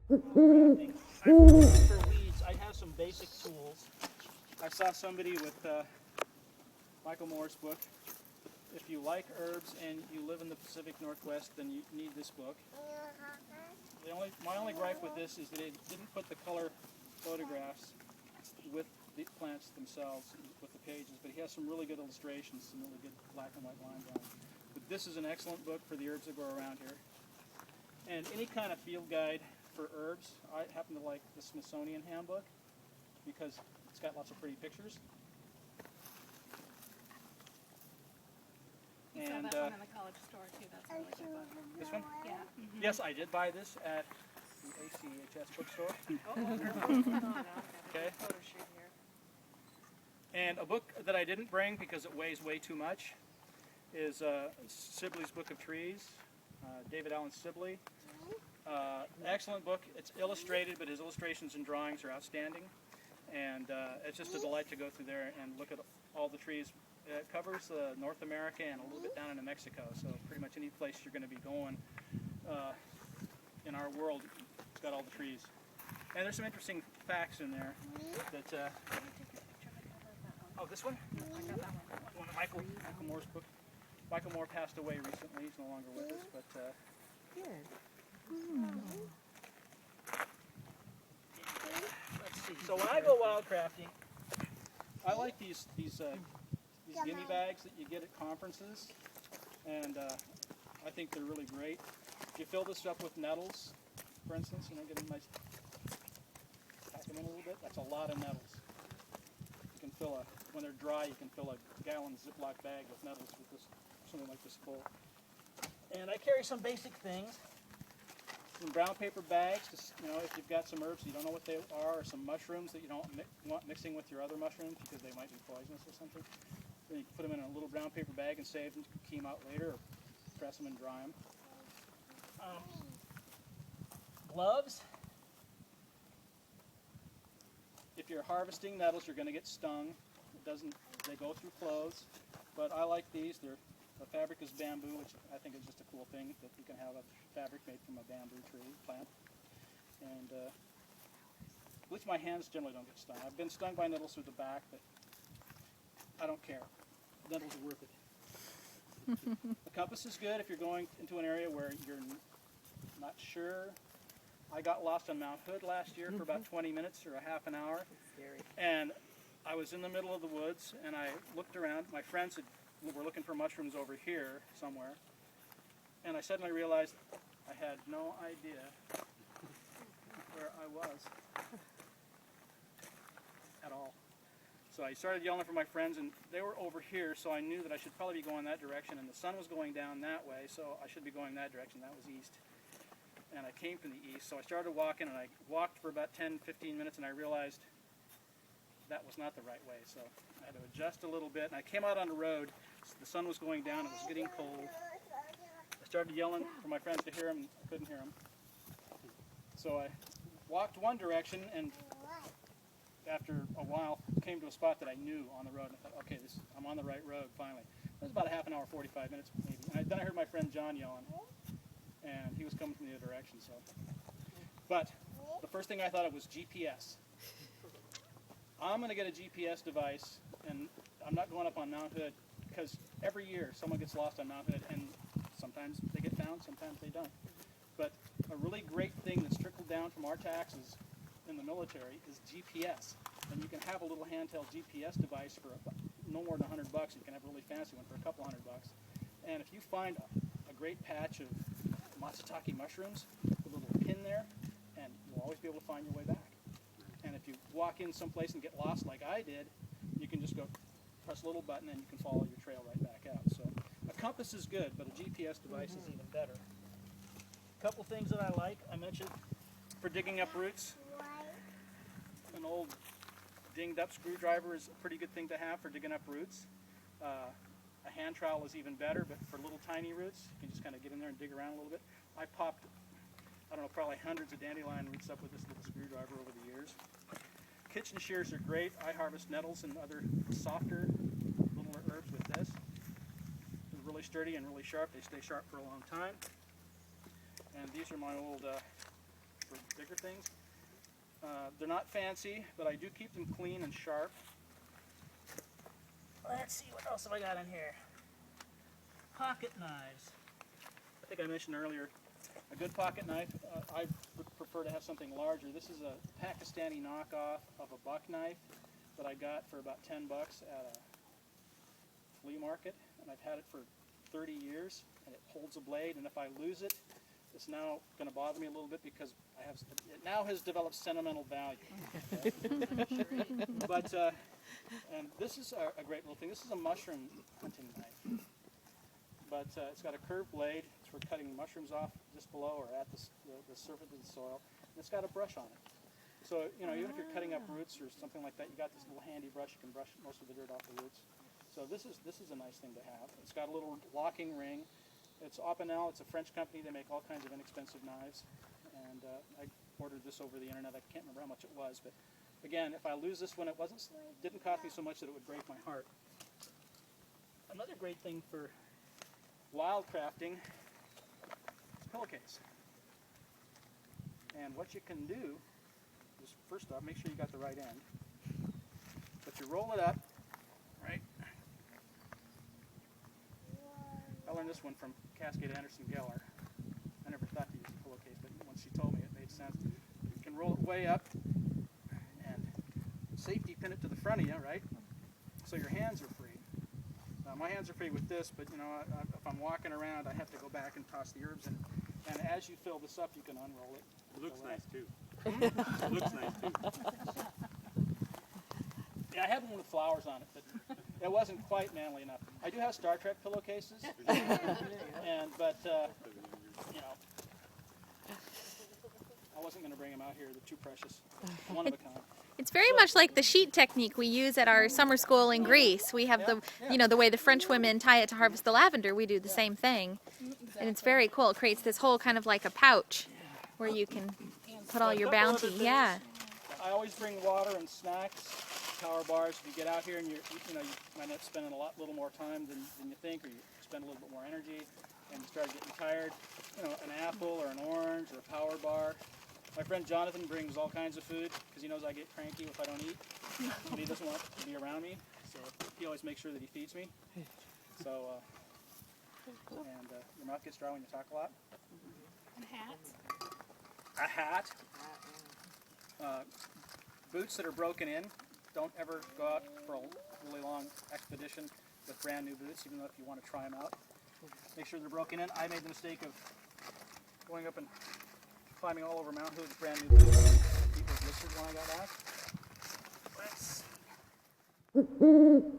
Wildcrafting. I'm looking for weeds. I have some basic tools. I saw somebody with Michael Moore's book. If you like herbs and you live in the Pacific Northwest, then you need this book. My only gripe with this is that it didn't put the color photographs with the plants themselves, with the pages, but he has some really good illustrations, some really good black and white lines on it. But this is an excellent book for the herbs that grow around here. And any kind of field guide for herbs. I happen to like the Smithsonian Handbook because it's got lots of pretty pictures. You saw that one in the college store too. That's a really good book. This one? Yeah. Mm-hmm. Yes, I did buy this at the ACHS bookstore. Okay. Photo shoot here. And a book that I didn't bring because it weighs way too much is Sibley's Book of Trees, David Allen Sibley. Excellent book. It's illustrated, but his illustrations and drawings are outstanding. And it's just a delight to go through there and look at all the trees. It covers North America and a little bit down into Mexico, so pretty much any place you're going to be going in our world, it's got all the trees. And there's some interesting facts in there that... oh, this one? I got that one. Michael Moore's book. Michael Moore passed away recently. He's no longer with us, but... Let's see. So when I go wildcrafting, I like these gimme bags that you get at conferences, and I think they're really great. You fill this up with nettles, for instance, get them nice, pack them in a little bit. That's a lot of nettles. You can fill when they're dry, you can fill a gallon Ziploc bag with nettles with this, something like this full. And I carry some basic things. Some brown paper bags, to, if you've got some herbs you don't know what they are, or some mushrooms that you don't want mixing with your other mushrooms because they might be poisonous or something. Then you can put them in a little brown paper bag and save them to keep them out later, or press them and dry them. Gloves. If you're harvesting nettles, you're going to get stung. They go through clothes, but I like these. The fabric is bamboo, which I think is just a cool thing, that you can have a fabric made from a bamboo tree plant. And at least my hands generally don't get stung. I've been stung by nettles through the back, but I don't care. Nettles are worth it. The compass is good if you're going into an area where you're not sure. I got lost on Mount Hood last year for about 20 minutes or a half an hour. That's scary. And I was in the middle of the woods, and I looked around. My friends were looking for mushrooms over here somewhere, and I suddenly realized I had no idea where I was at all. So I started yelling for my friends, and they were over here, so I knew that I should probably be going that direction, and the sun was going down that way, so I should be going that direction. That was east. And I came from the east, so I started walking, and I walked for about 10-15 minutes, and I realized that was not the right way, so I had to adjust a little bit, and I came out on the road. The sun was going down, it was getting cold. I started yelling for my friends to hear him, I couldn't hear him. So I walked one direction, and after a while came to a spot that I knew on the road, and I thought, okay, I'm on the right road finally. It was about a half an hour, 45 minutes maybe. And then I heard my friend John yelling, and he was coming from the other direction. So, but the first thing I thought of was GPS. I'm going to get a GPS device, and I'm not going up on Mount Hood, because every year someone gets lost on Mount Hood, and sometimes they get found, sometimes they don't. But a really great thing that's trickled down from our taxes in the military is GPS. And you can have a little handheld GPS device for no more than $100. You can have a really fancy one for a couple $100. And if you find a great patch of matsutake mushrooms, with a little pin there, and you'll always be able to find your way back. And if you walk in someplace and get lost like I did, you can just go press a little button and you can follow your trail right back out. So a compass is good, but a GPS device is even better. A couple things that I like, I mentioned for digging up roots. An old dinged up screwdriver is a pretty good thing to have for digging up roots. A hand trowel is even better, but for little tiny roots, you can just kind of get in there and dig around a little bit. I popped, I don't know, probably hundreds of dandelion roots up with this little screwdriver over the years. Kitchen shears are great. I harvest nettles and other softer little herbs with this. They're really sturdy and really sharp. They stay sharp for a long time. And these are my old for bigger things. They're not fancy, but I do keep them clean and sharp. Let's see, what else have I got in here? Pocket knives. I think I mentioned earlier, a good pocket knife, I would prefer to have something larger. This is a Pakistani knockoff of a buck knife that I got for about 10 bucks at a flea market, and I've had it for 30 years, and it holds a blade, and if I lose it, it's now going to bother me a little bit because it now has developed sentimental value. Okay? But and this is a great little thing. This is a mushroom hunting knife, but it's got a curved blade. It's for cutting mushrooms off just below or at the surface of the soil. And it's got a brush on it. So even if you're cutting up roots or something like that, you got this little handy brush. You can brush most of the dirt off the roots. So this is a nice thing to have. It's got a little locking ring. It's Opinel. It's a French company. They make all kinds of inexpensive knives. And I ordered this over the internet. I can't remember how much it was, but again, if I lose this one, it didn't cost me so much that it would break my heart. Another great thing for wildcrafting is pillowcase. And what you can do is, first off, make sure you got the right end. But you roll it up, right? I learned this one from Cascade Anderson Geller. I never thought to use a pillowcase, but once she told me it made sense. You can roll it way up and safety pin it to the front of you, right? So your hands are free. My hands are free with this, but if I'm walking around, I have to go back and toss the herbs in. And as you fill this up, you can unroll it. It looks nice too. It looks nice too. Yeah, I had one with flowers on it, but it wasn't quite manly enough. I do have Star Trek pillowcases, but I wasn't going to bring them out here. They're too precious. One of a kind. It's very much like the sheet technique we use at our summer school in Greece. We have the way the French women tie it to harvest the lavender. We do the same thing, and it's very cool. It creates this whole kind of like a pouch where you can put all your bounty. Yeah. I always bring water and snacks, power bars. If you get out here and you might end up spending a little more time than you think, or you spend a little bit more energy, and you start getting tired. An apple or an orange or a power bar. My friend Jonathan brings all kinds of food because he knows I get cranky if I don't eat, and he doesn't want to be around me, so he always makes sure that he feeds me. So, your mouth gets dry when you talk a lot. And hats. A hat. Boots that are broken in. Don't ever go out for a really long expedition with brand new boots, even though if you want to try them out. Make sure they're broken in. I made the mistake of going up and climbing all over Mount Hood with brand new boots. Feet were blistered when I got back. Let's see.